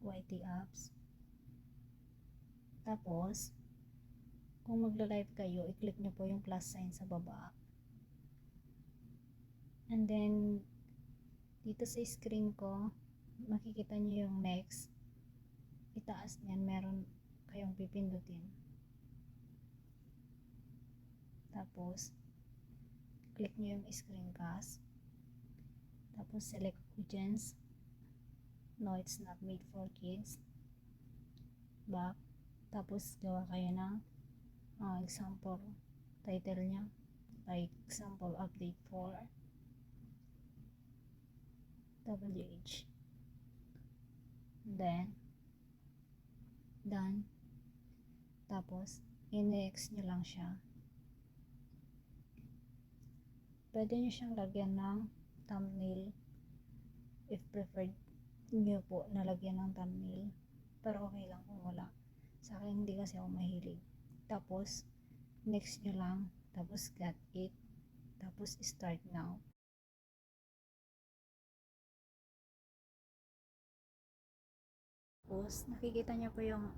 YT apps. Tapos, kung magla-live kayo, i-click nyo po yung plus sign sa baba. And then, dito sa screen ko, makikita nyo yung next. Itaas niyan, meron kayong pipindutin. Tapos, click nyo yung screencast. Tapos, select audience. No, it's not made for kids. Back. Tapos, gawa kayo ng example title nya. Like, example update for WH. Then, done. Tapos, i-next nyo lang siya. Pwede nyo siyang lagyan ng thumbnail if preferred nyo po na lagyan ng thumbnail. Pero okay lang kung wala. Sa akin, hindi kasi ako mahilig. Tapos, next nyo lang. Tapos, got it. Tapos, start now. Tapos, nakikita nyo po yung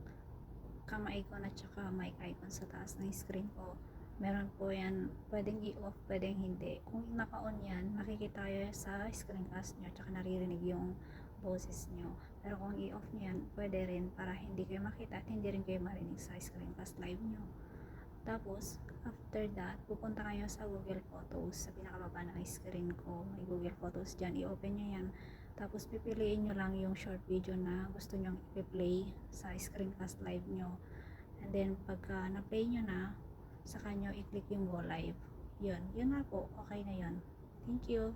cam icon at saka mic icon sa taas ng screen ko. Meron po yan, pwedeng i-off, pwedeng hindi. Kung naka-on yan, makikita kayo sa screencast nyo at saka naririnig yung boses nyo. Pero kung i-off nyo yan, pwede rin para hindi kayo makita at hindi rin kayo marinig sa screencast live nyo. Tapos, after that, pupunta kayo sa Google Photos. Sa pinakababa ng screen ko, may Google Photos dyan. I-open nyo yan. Tapos, pipiliin nyo lang yung short video na gusto nyong i-play sa screencast live nyo. And then, pagka na-play nyo na, saka nyo i-click yung go live. Yun na po. Okay na yun. Thank you.